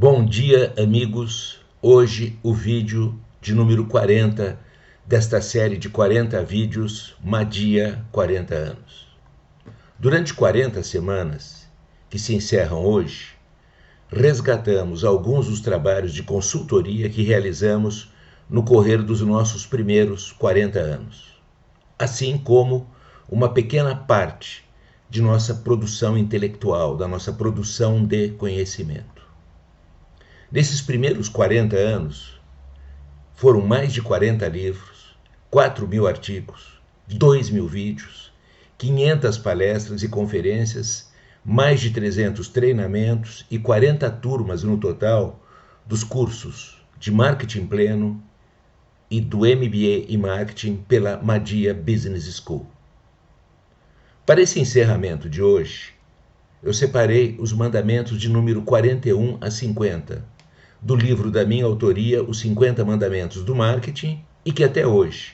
Bom dia, amigos. Hoje o vídeo de número 40 desta série de 40 vídeos Madia 40 anos. Durante 40 semanas, que se encerram hoje, resgatamos alguns dos trabalhos de consultoria que realizamos no correr dos nossos primeiros 40 anos, assim como uma pequena parte de nossa produção intelectual, da nossa produção de conhecimento. Nesses primeiros 40 anos, foram mais de 40 livros, 4.000 artigos, 2.000 vídeos, 500 palestras e conferências, mais de 300 treinamentos e 40 turmas no total dos cursos de Marketing Pleno e do MBA em Marketing pela Madia Business School. Para esse encerramento de hoje, eu separei os mandamentos de número 41 a 50, do livro da minha autoria, Os 50 Mandamentos do Marketing, e que até hoje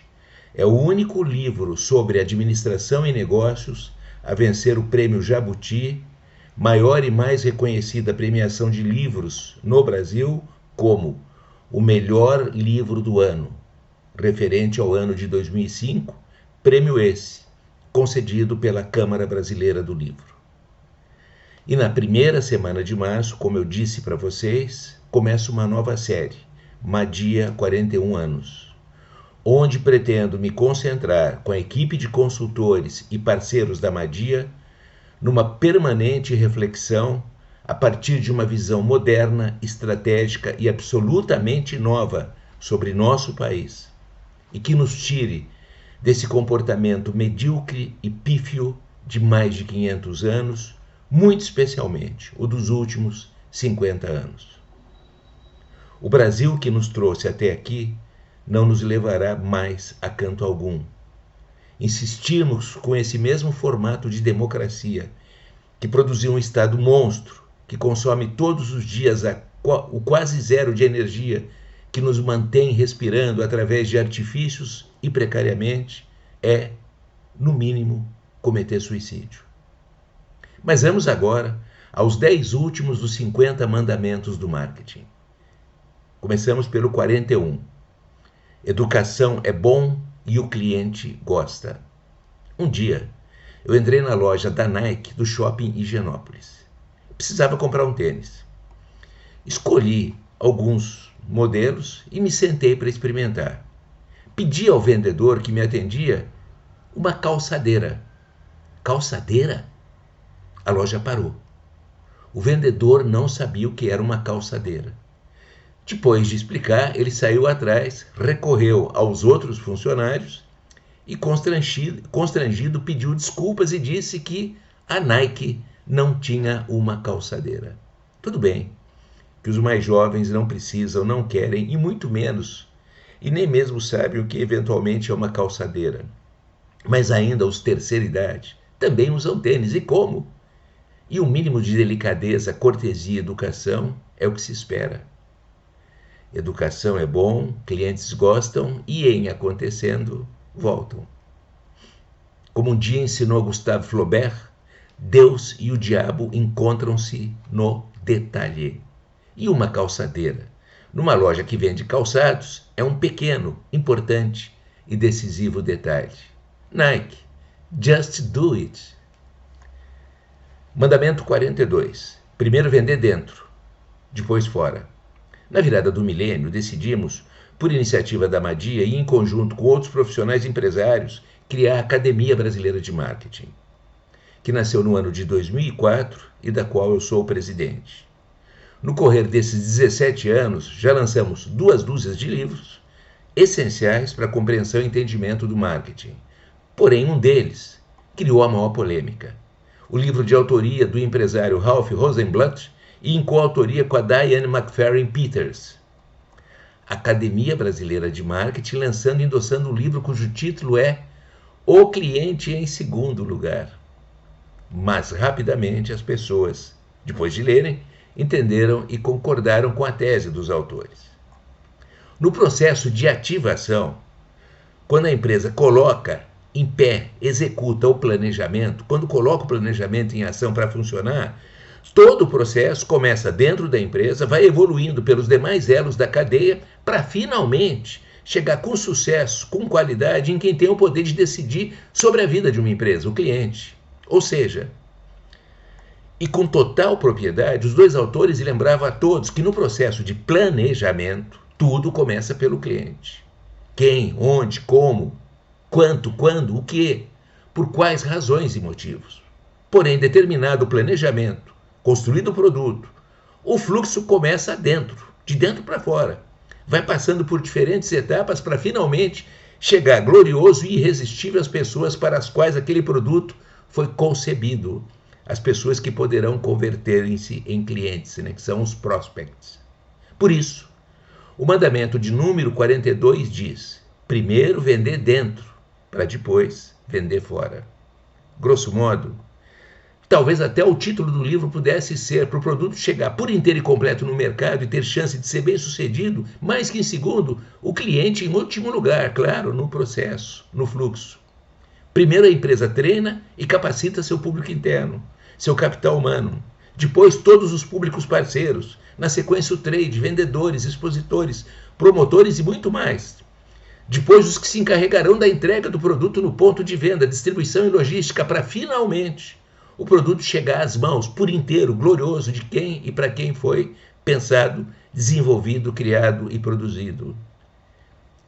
é o único livro sobre administração e negócios a vencer o Prêmio Jabuti, maior e mais reconhecida premiação de livros no Brasil, como o melhor livro do ano, referente ao ano de 2005, prêmio esse, concedido pela Câmara Brasileira do Livro. E na primeira semana de março, como eu disse para vocês, começa uma nova série, Madia 41 anos, onde pretendo me concentrar com a equipe de consultores e parceiros da Madia numa permanente reflexão a partir de uma visão moderna, estratégica e absolutamente nova sobre nosso país e que nos tire desse comportamento medíocre e pífio de mais de 500 anos, muito especialmente o dos últimos 50 anos. O Brasil que nos trouxe até aqui não nos levará mais a canto algum. Insistirmos com esse mesmo formato de democracia que produziu um Estado monstro, que consome todos os dias o quase zero de energia que nos mantém respirando através de artifícios e precariamente, é, no mínimo, cometer suicídio. Mas vamos agora aos 10 últimos dos 50 mandamentos do marketing. Começamos pelo 41. Educação é bom e o cliente gosta. Um dia, eu entrei na loja da Nike do shopping Higienópolis. Precisava comprar um tênis. Escolhi alguns modelos e me sentei para experimentar. Pedi ao vendedor que me atendia uma calçadeira. Calçadeira? A loja parou. O vendedor não sabia o que era uma calçadeira. Depois de explicar, ele saiu atrás, recorreu aos outros funcionários e, constrangido, pediu desculpas e disse que a Nike não tinha uma calçadeira. Tudo bem, que os mais jovens não precisam, não querem e muito menos, e nem mesmo sabem o que eventualmente é uma calçadeira. Mas ainda os terceira idade também usam tênis, e como? E o mínimo de delicadeza, cortesia e educação é o que se espera. Educação é bom, clientes gostam e, em acontecendo, voltam. Como um dia ensinou Gustave Flaubert, Deus e o diabo encontram-se no detalhe. E uma calçadeira, numa loja que vende calçados, é um pequeno, importante e decisivo detalhe. Nike, just do it. Mandamento 42. Primeiro vender dentro, depois fora. Na virada do milênio, decidimos, por iniciativa da Madia e em conjunto com outros profissionais empresários, criar a Academia Brasileira de Marketing, que nasceu no ano de 2004 e da qual eu sou o presidente. No correr desses 17 anos, já lançamos 2 dúzias de livros essenciais para a compreensão e entendimento do marketing. Porém, um deles criou a maior polêmica. O livro de autoria do empresário Ralph Rosenblatt e em coautoria com a Diane McFerrin Peters. Academia Brasileira de Marketing lançando e endossando um livro cujo título é O Cliente em Segundo Lugar. Mas rapidamente as pessoas, depois de lerem, entenderam e concordaram com a tese dos autores. No processo de ativação, quando a empresa coloca em pé, executa o planejamento, quando coloca o planejamento em ação para funcionar, Todo o processo começa dentro da empresa, vai evoluindo pelos demais elos da cadeia para finalmente chegar com sucesso, com qualidade, em quem tem o poder de decidir sobre a vida de uma empresa, o cliente. Ou seja, e com total propriedade, os dois autores lembravam a todos que no processo de planejamento, tudo começa pelo cliente. Quem, onde, como, quanto, quando, o que, por quais razões e motivos. Porém, determinado o planejamento, construído o produto, o fluxo começa dentro, de dentro para fora. Vai passando por diferentes etapas para finalmente chegar glorioso e irresistível às pessoas para as quais aquele produto foi concebido. As pessoas que poderão converterem-se em clientes, né, que são os prospects. Por isso, o mandamento de número 42 diz: primeiro vender dentro, para depois vender fora. Grosso modo, talvez até o título do livro pudesse ser: para o produto chegar por inteiro e completo no mercado e ter chance de ser bem sucedido, mais que em segundo, o cliente em último lugar, claro, no processo, no fluxo. Primeiro a empresa treina e capacita seu público interno, seu capital humano. Depois todos os públicos parceiros. Na sequência o trade, vendedores, expositores, promotores e muito mais. Depois os que se encarregarão da entrega do produto no ponto de venda, distribuição e logística, para finalmente o produto chegar às mãos por inteiro, glorioso, de quem e para quem foi pensado, desenvolvido, criado e produzido.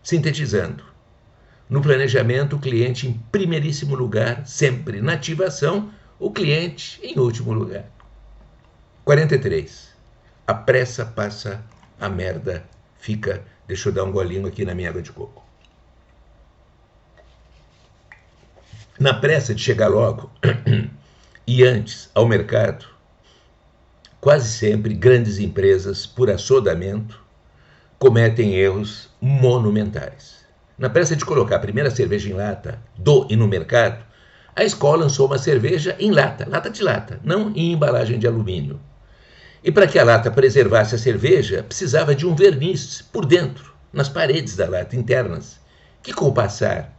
Sintetizando, no planejamento, o cliente em primeiríssimo lugar, sempre. Na ativação, o cliente em último lugar. 43. A pressa passa, a merda fica. Deixa eu dar um golinho aqui na minha água de coco. Na pressa de chegar logo e antes ao mercado, quase sempre grandes empresas, por assodamento, cometem erros monumentais. Na pressa de colocar a primeira cerveja em lata do e no mercado, a escola lançou uma cerveja em lata, lata de lata, não em embalagem de alumínio. E para que a lata preservasse a cerveja, precisava de um verniz por dentro, nas paredes da lata internas, que com o passar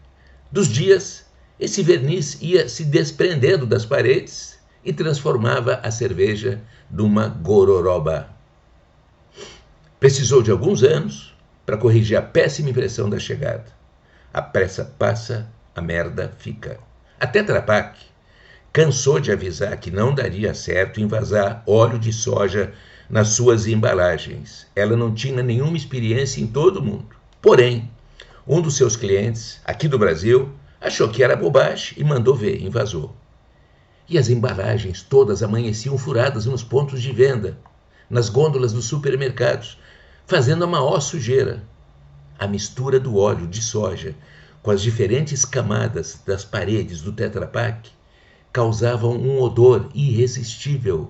dos dias, esse verniz ia se desprendendo das paredes e transformava a cerveja numa gororoba. Precisou de alguns anos para corrigir a péssima impressão da chegada. A pressa passa, a merda fica. A Tetra Pak cansou de avisar que não daria certo envasar óleo de soja nas suas embalagens. Ela não tinha nenhuma experiência em todo o mundo. Porém, um dos seus clientes, aqui do Brasil, achou que era bobagem e mandou ver, invasou. E as embalagens todas amanheciam furadas nos pontos de venda, nas gôndolas dos supermercados, fazendo a maior sujeira. A mistura do óleo de soja com as diferentes camadas das paredes do Tetra Pak causavam um odor irresistível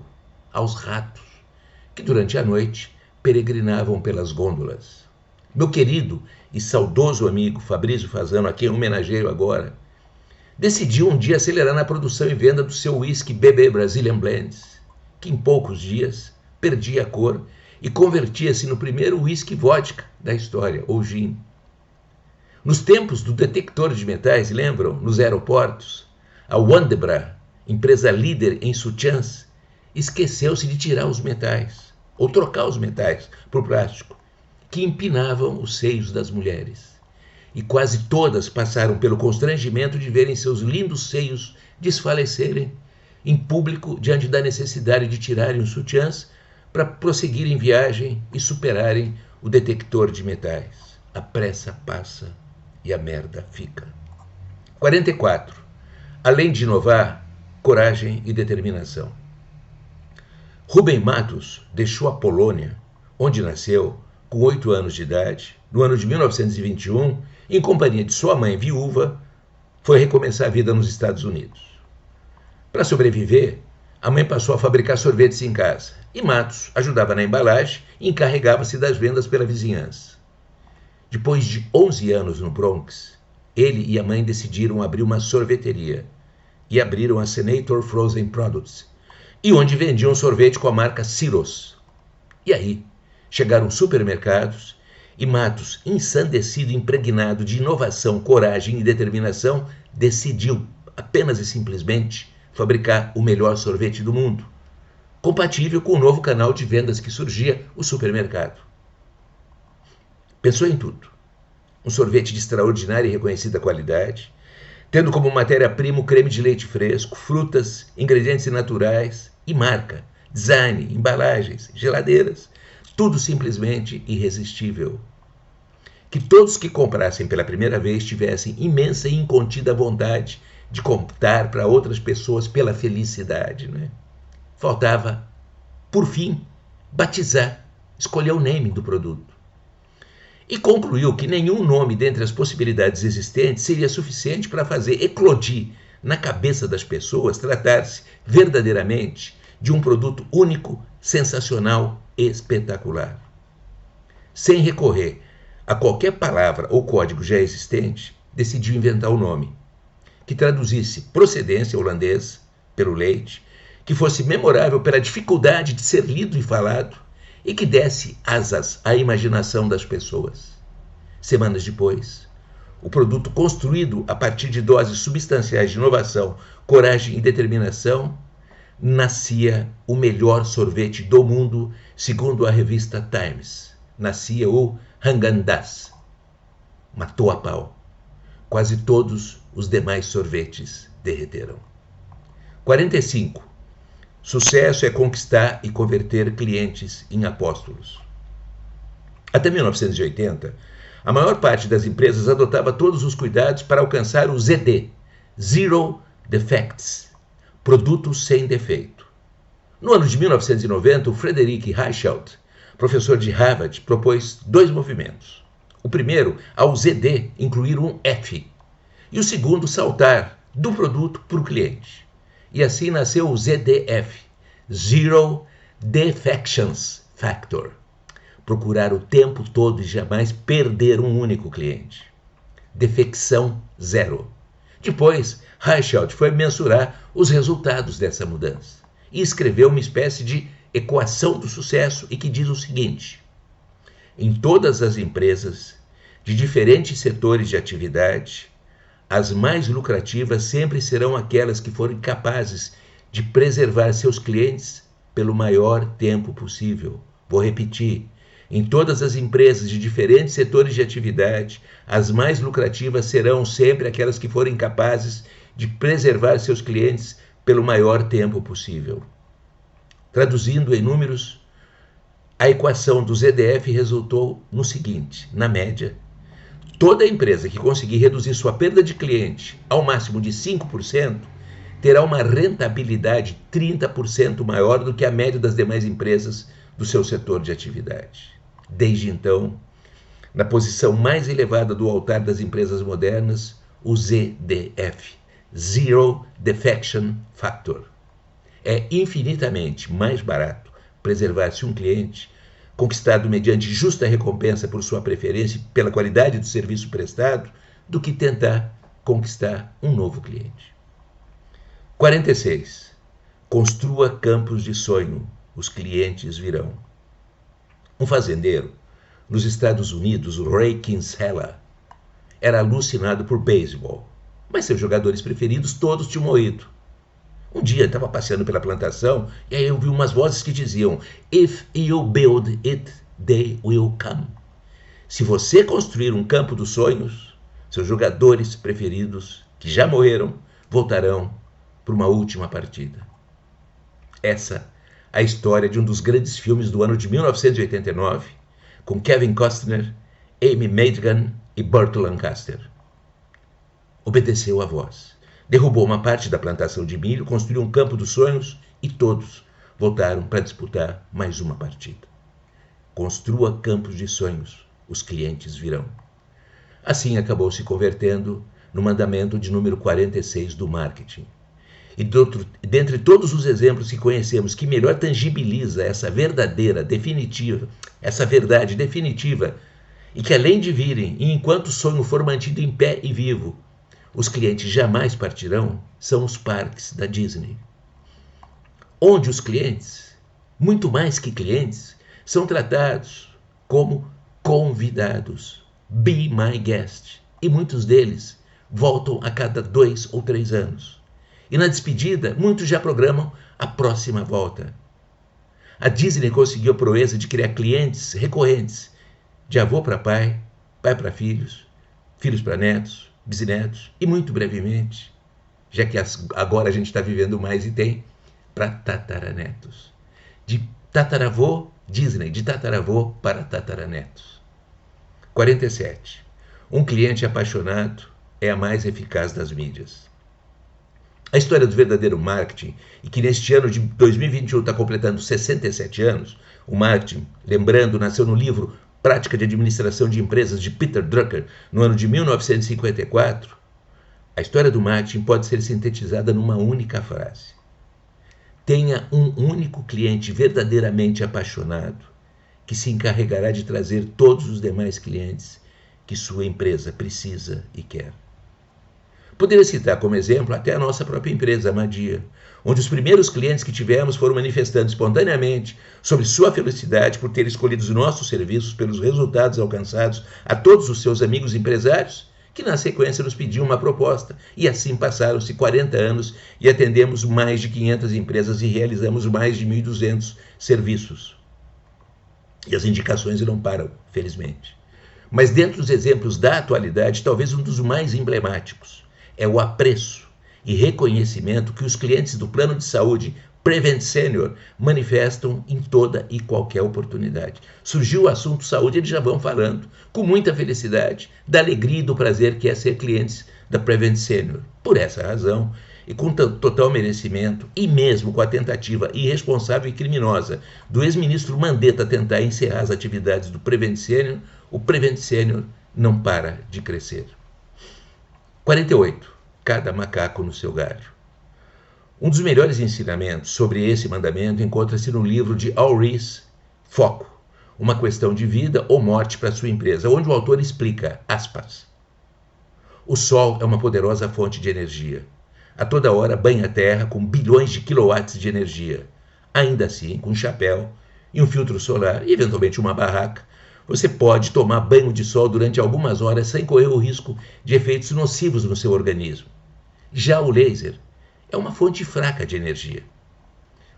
aos ratos, que durante a noite peregrinavam pelas gôndolas. Meu querido e saudoso amigo Fabrício Fasano, a quem homenageio agora, decidiu um dia acelerar na produção e venda do seu whisky BB Brazilian Blends, que em poucos dias perdia a cor e convertia-se no primeiro whisky vodka da história, ou gin. Nos tempos do detector de metais, lembram? Nos aeroportos, a Wandebra, empresa líder em sutiãs, esqueceu-se de tirar os metais, ou trocar os metais por plástico, que empinavam os seios das mulheres. E quase todas passaram pelo constrangimento de verem seus lindos seios desfalecerem em público diante da necessidade de tirarem os sutiãs para prosseguirem viagem e superarem o detector de metais. A pressa passa e a merda fica. 44. Além de inovar, coragem e determinação. Rubem Matos deixou a Polônia, onde nasceu, com 8 anos de idade, no ano de 1921, em companhia de sua mãe viúva, foi recomeçar a vida nos Estados Unidos. Para sobreviver, a mãe passou a fabricar sorvetes em casa, e Matos ajudava na embalagem e encarregava-se das vendas pela vizinhança. Depois de 11 anos no Bronx, ele e a mãe decidiram abrir uma sorveteria e abriram a Senator Frozen Products, e onde vendiam sorvete com a marca Ciros. E aí chegaram supermercados e Matos, ensandecido, impregnado de inovação, coragem e determinação, decidiu apenas e simplesmente fabricar o melhor sorvete do mundo. compatível com o novo canal de vendas que surgia, o supermercado. Pensou em tudo. Um sorvete de extraordinária e reconhecida qualidade, tendo como matéria-prima o creme de leite fresco, frutas, ingredientes naturais e marca, design, embalagens, geladeiras, tudo simplesmente irresistível. Que todos que comprassem pela primeira vez tivessem imensa e incontida vontade de contar para outras pessoas pela felicidade, né? Faltava, por fim, batizar, escolher o naming do produto. E concluiu que nenhum nome dentre as possibilidades existentes seria suficiente para fazer eclodir na cabeça das pessoas tratar-se verdadeiramente de um produto único, sensacional e espetacular. Sem recorrer a qualquer palavra ou código já existente, decidiu inventar o nome, que traduzisse procedência holandesa pelo leite, que fosse memorável pela dificuldade de ser lido e falado e que desse asas à imaginação das pessoas. Semanas depois, o produto construído a partir de doses substanciais de inovação, coragem e determinação, nascia o melhor sorvete do mundo, segundo a revista Times. Nascia o Häagen-Dazs. Matou a pau. Quase todos os demais sorvetes derreteram. 45. Sucesso é conquistar e converter clientes em apóstolos. Até 1980, a maior parte das empresas adotava todos os cuidados para alcançar o ZD, Zero Defects, produtos sem defeito. No ano de 1990, o Frederic Reichelt, professor de Harvard, propôs 2 movimentos. O primeiro, ao ZD, incluir um F, e o segundo, saltar do produto para o cliente. E assim nasceu o ZDF, Zero Defections Factor. Procurar o tempo todo e jamais perder um único cliente. Defecção zero. Depois, Reichelt foi mensurar os resultados dessa mudança e escreveu uma espécie de equação do sucesso e que diz o seguinte: em todas as empresas de diferentes setores de atividade, as mais lucrativas sempre serão aquelas que forem capazes de preservar seus clientes pelo maior tempo possível. Vou repetir. Em todas as empresas de diferentes setores de atividade, as mais lucrativas serão sempre aquelas que forem capazes de preservar seus clientes pelo maior tempo possível. Traduzindo em números, a equação do ZDF resultou no seguinte: na média, toda empresa que conseguir reduzir sua perda de cliente ao máximo de 5% terá uma rentabilidade 30% maior do que a média das demais empresas do seu setor de atividade. Desde então, na posição mais elevada do altar das empresas modernas, o ZDF, Zero Defection Factor. É infinitamente mais barato preservar-se um cliente conquistado mediante justa recompensa por sua preferência pela qualidade do serviço prestado do que tentar conquistar um novo cliente. 46. Construa campos de sonho, os clientes virão. Um fazendeiro nos Estados Unidos, o Ray Kinsella, era alucinado por beisebol, mas seus jogadores preferidos todos tinham morrido. Um dia estava passeando pela plantação e aí eu vi umas vozes que diziam: "If you build it, they will come." Se você construir um campo dos sonhos, seus jogadores preferidos, que já morreram, voltarão para uma última partida. Essa é a história de um dos grandes filmes do ano de 1989, com Kevin Costner, Amy Madigan e Burt Lancaster. Obedeceu à voz. Derrubou uma parte da plantação de milho, construiu um campo dos sonhos e todos voltaram para disputar mais uma partida. Construa campos de sonhos, os clientes virão. Assim acabou se convertendo no mandamento de número 46 do marketing. E dentre todos os exemplos que conhecemos que melhor tangibiliza essa verdade definitiva, e que além de virem, e enquanto o sonho for mantido em pé e vivo, os clientes jamais partirão, são os parques da Disney. Onde os clientes, muito mais que clientes, são tratados como convidados. Be my guest. E muitos deles voltam a cada 2 ou 3 anos. E na despedida, muitos já programam a próxima volta. A Disney conseguiu a proeza de criar clientes recorrentes, de avô para pai, pai para filhos, filhos para netos, bisnetos e muito brevemente, já que agora a gente está vivendo mais e tem, para tataranetos. De tataravô, Disney, de tataravô para tataranetos. 47. Um cliente apaixonado é a mais eficaz das mídias. A história do verdadeiro marketing, e que neste ano de 2021 está completando 67 anos, o marketing, lembrando, nasceu no livro Prática de Administração de Empresas de Peter Drucker, no ano de 1954, a história do marketing pode ser sintetizada numa única frase. Tenha um único cliente verdadeiramente apaixonado, que se encarregará de trazer todos os demais clientes que sua empresa precisa e quer. Poderia citar como exemplo até a nossa própria empresa, a Madia, onde os primeiros clientes que tivemos foram manifestando espontaneamente sobre sua felicidade por ter escolhido os nossos serviços pelos resultados alcançados a todos os seus amigos empresários, que na sequência nos pediam uma proposta. E assim passaram-se 40 anos e atendemos mais de 500 empresas e realizamos mais de 1.200 serviços. E as indicações não param, felizmente. Mas dentro dos exemplos da atualidade, talvez um dos mais emblemáticos é o apreço e reconhecimento que os clientes do plano de saúde Prevent Senior manifestam em toda e qualquer oportunidade. Surgiu o assunto saúde, eles já vão falando, com muita felicidade, da alegria e do prazer que é ser clientes da Prevent Senior. Por essa razão, e com total merecimento, e mesmo com a tentativa irresponsável e criminosa do ex-ministro Mandetta tentar encerrar as atividades do Prevent Senior, o Prevent Senior não para de crescer. 48. Cada macaco no seu galho. Um dos melhores ensinamentos sobre esse mandamento encontra-se no livro de Al Ries, Foco, uma questão de vida ou morte para sua empresa, onde o autor explica, aspas, o sol é uma poderosa fonte de energia. A toda hora banha a terra com bilhões de quilowatts de energia. Ainda assim, com um chapéu e um filtro solar e eventualmente uma barraca, você pode tomar banho de sol durante algumas horas sem correr o risco de efeitos nocivos no seu organismo. Já o laser é uma fonte fraca de energia.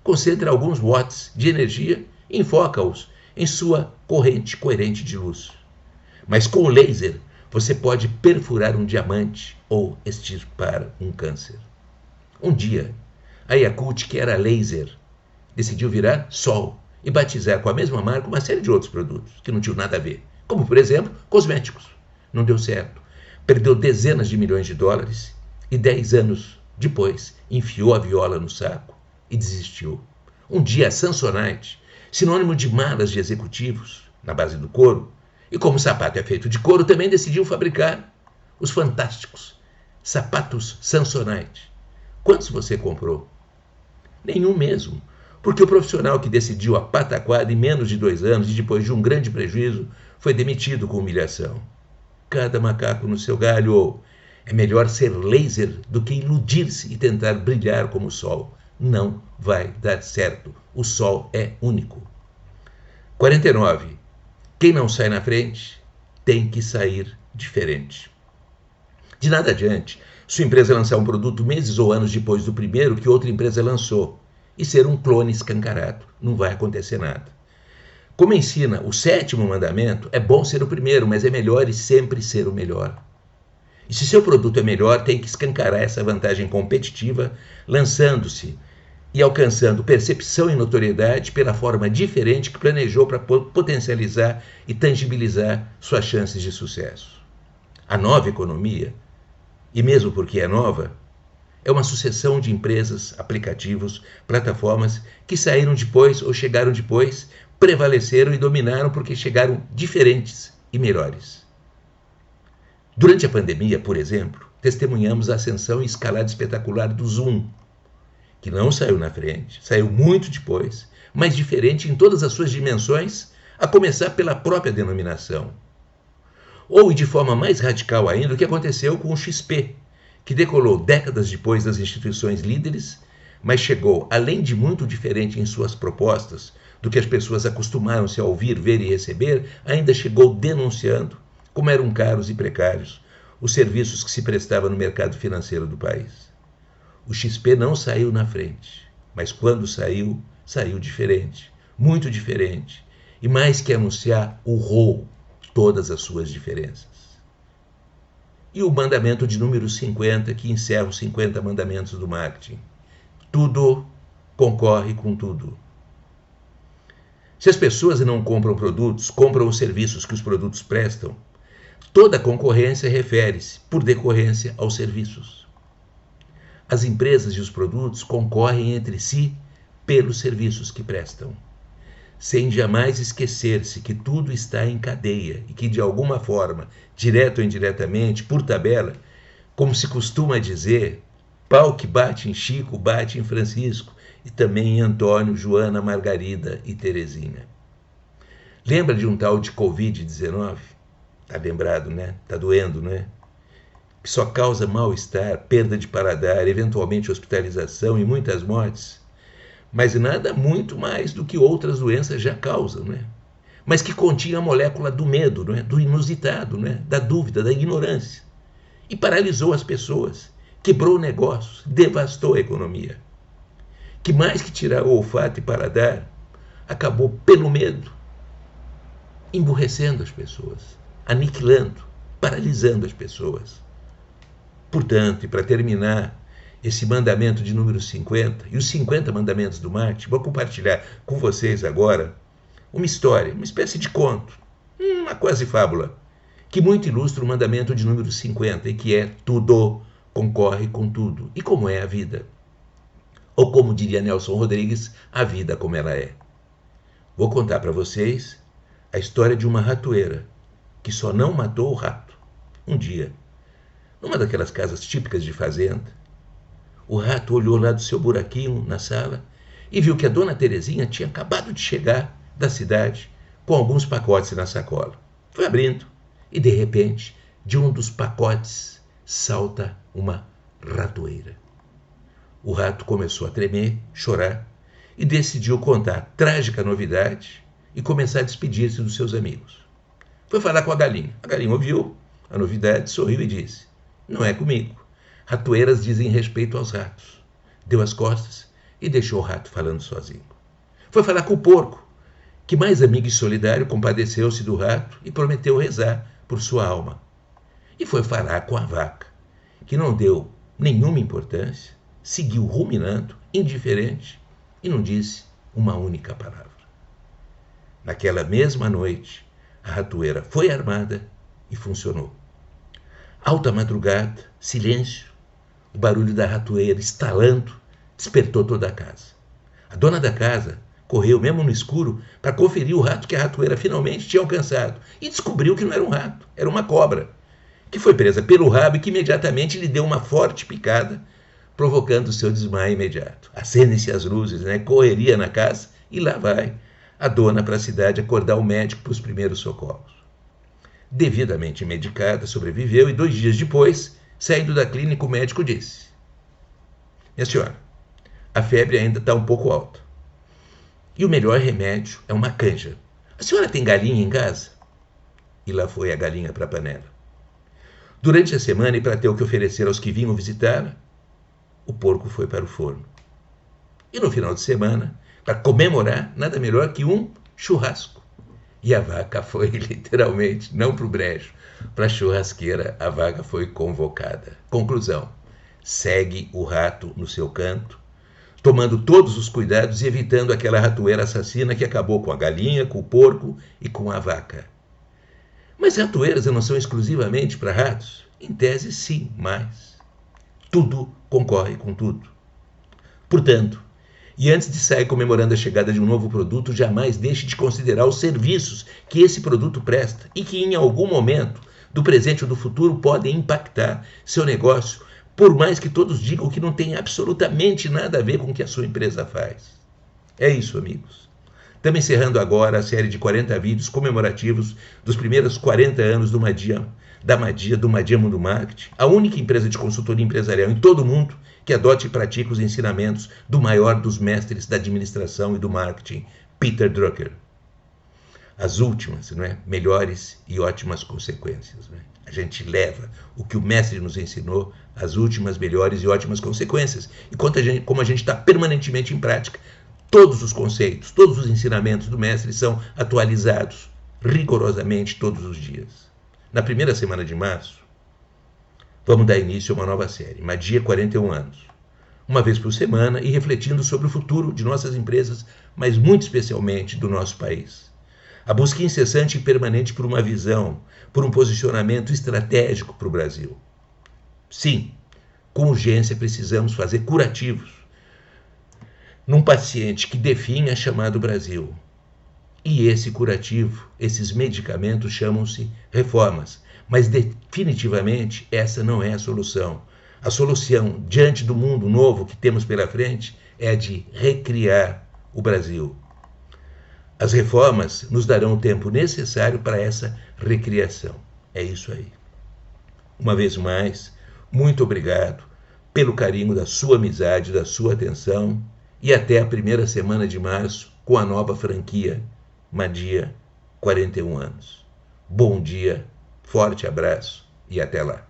Concentra alguns watts de energia e enfoca-os em sua corrente coerente de luz. Mas com o laser, você pode perfurar um diamante ou extirpar um câncer. Um dia, a Yakult, que era laser, decidiu virar sol e batizar com a mesma marca uma série de outros produtos que não tinham nada a ver, como, por exemplo, cosméticos. Não deu certo. Perdeu dezenas de milhões de dólares e 10 anos depois enfiou a viola no saco e desistiu. Um dia a Samsonite, sinônimo de malas de executivos na base do couro, e como o sapato é feito de couro, também decidiu fabricar os fantásticos sapatos Samsonite. Quantos você comprou? Nenhum mesmo, porque o profissional que decidiu a pataquada em menos de 2 anos e depois de um grande prejuízo foi demitido com humilhação. Cada macaco no seu galho, ou é melhor ser laser do que iludir-se e tentar brilhar como o sol. Não vai dar certo. O sol é único. 49. Quem não sai na frente tem que sair diferente. De nada adiante sua empresa lançar um produto meses ou anos depois do primeiro que outra empresa lançou e ser um clone escancarado. Não vai acontecer nada. Como ensina o 7º mandamento, é bom ser o primeiro, mas é melhor e sempre ser o melhor. E se seu produto é melhor, tem que escancarar essa vantagem competitiva, lançando-se e alcançando percepção e notoriedade pela forma diferente que planejou para potencializar e tangibilizar suas chances de sucesso. A nova economia, e mesmo porque é nova, é uma sucessão de empresas, aplicativos, plataformas que saíram depois ou chegaram depois, prevaleceram e dominaram porque chegaram diferentes e melhores. Durante a pandemia, por exemplo, testemunhamos a ascensão e escalada espetacular do Zoom, que não saiu na frente, saiu muito depois, mas diferente em todas as suas dimensões, a começar pela própria denominação. Ou, e de forma mais radical ainda, o que aconteceu com o XP, que decolou décadas depois das instituições líderes, mas chegou, além de muito diferente em suas propostas, do que as pessoas acostumaram-se a ouvir, ver e receber, ainda chegou denunciando como eram caros e precários os serviços que se prestavam no mercado financeiro do país. O XP não saiu na frente, mas quando saiu, saiu diferente, muito diferente, e mais que anunciar, urrou todas as suas diferenças. E o mandamento de número 50, que encerra os 50 mandamentos do marketing. Tudo concorre com tudo. Se as pessoas não compram produtos, compram os serviços que os produtos prestam, toda concorrência refere-se, por decorrência, aos serviços. As empresas e os produtos concorrem entre si pelos serviços que prestam, sem jamais esquecer-se que tudo está em cadeia e que, de alguma forma, direto ou indiretamente, por tabela, como se costuma dizer, pau que bate em Chico, bate em Francisco, e também em Antônio, Joana, Margarida e Terezinha. Lembra de um tal de Covid-19? Tá lembrado, né? Tá doendo, né? Que só causa mal-estar, perda de paladar, eventualmente hospitalização e muitas mortes. Mas nada muito mais do que outras doenças já causam, né? Mas que continha a molécula do medo, né? Do inusitado, né? Da dúvida, da ignorância. E paralisou as pessoas, quebrou negócios, devastou a economia. Que mais que tirar o olfato e paladar, acabou pelo medo, emburrecendo as pessoas, aniquilando, paralisando as pessoas. Portanto, e para terminar esse mandamento de número 50 e os 50 mandamentos do marketing, vou compartilhar com vocês agora uma história, uma espécie de conto, uma quase fábula, que muito ilustra o mandamento de número 50 e que é tudo concorre com tudo. E como é a vida? Ou como diria Nelson Rodrigues, a vida como ela é. Vou contar para vocês a história de uma ratoeira que só não matou o rato. Um dia, numa daquelas casas típicas de fazenda, o rato olhou lá do seu buraquinho na sala e viu que a dona Terezinha tinha acabado de chegar da cidade com alguns pacotes na sacola. Foi abrindo e, de repente, de um dos pacotes salta uma ratoeira. O rato começou a tremer, chorar e decidiu contar a trágica novidade e começar a despedir-se dos seus amigos. Foi falar com a galinha. A galinha ouviu a novidade, sorriu e disse: "Não é comigo. Ratoeiras dizem respeito aos ratos." Deu as costas e deixou o rato falando sozinho. Foi falar com o porco, que, mais amigo e solidário, compadeceu-se do rato e prometeu rezar por sua alma. E foi falar com a vaca, que não deu nenhuma importância, seguiu ruminando, indiferente, e não disse uma única palavra. Naquela mesma noite, a ratoeira foi armada e funcionou. Alta madrugada, silêncio, o barulho da ratoeira estalando despertou toda a casa. A dona da casa correu, mesmo no escuro, para conferir o rato que a ratoeira finalmente tinha alcançado e descobriu que não era um rato, era uma cobra, que foi presa pelo rabo e que imediatamente lhe deu uma forte picada, provocando seu desmaio imediato. Acendem-se as luzes, né? Correria na casa e lá vai a dona para a cidade acordar o médico para os primeiros socorros. Devidamente medicada, sobreviveu e 2 dias depois, saindo da clínica, o médico disse: "Minha senhora, a febre ainda está um pouco alta. E o melhor remédio é uma canja. A senhora tem galinha em casa?" E lá foi a galinha para a panela. Durante a semana, e para ter o que oferecer aos que vinham visitá-la, o porco foi para o forno. E no final de semana, para comemorar, nada melhor que um churrasco. E a vaca foi literalmente, não para o brejo, para a churrasqueira, a vaca foi convocada. Conclusão: segue o rato no seu canto, tomando todos os cuidados e evitando aquela ratoeira assassina que acabou com a galinha, com o porco e com a vaca. Mas ratoeiras não são exclusivamente para ratos? Em tese, sim, mas tudo concorre com tudo. Portanto, e antes de sair comemorando a chegada de um novo produto, jamais deixe de considerar os serviços que esse produto presta e que em algum momento, do presente ou do futuro, podem impactar seu negócio, por mais que todos digam que não tem absolutamente nada a ver com o que a sua empresa faz. É isso, amigos. Estamos encerrando agora a série de 40 vídeos comemorativos dos primeiros 40 anos do Madia Mundo Marketing, a única empresa de consultoria empresarial em todo o mundo que adote e pratique os ensinamentos do maior dos mestres da administração e do marketing, Peter Drucker. As últimas, não é? Melhores e ótimas consequências. Não é? A gente leva o que o mestre nos ensinou, as últimas, melhores e ótimas consequências. E como a gente está permanentemente em prática, Todos os conceitos, todos os ensinamentos do mestre são atualizados rigorosamente todos os dias. Na primeira semana de março, vamos dar início a uma nova série, Madia 41 anos. Uma vez por semana e refletindo sobre o futuro de nossas empresas, mas muito especialmente do nosso país. A busca incessante e permanente por uma visão, por um posicionamento estratégico para o Brasil. Sim, com urgência precisamos fazer curativos num paciente que definha chamado Brasil. E esse curativo, esses medicamentos chamam-se reformas. Mas definitivamente essa não é a solução. A solução diante do mundo novo que temos pela frente é a de recriar o Brasil. As reformas nos darão o tempo necessário para essa recriação. É isso aí. Uma vez mais, muito obrigado pelo carinho da sua amizade, da sua atenção e até a primeira semana de março com a nova franquia Madia 41 anos. Bom dia, forte abraço e até lá.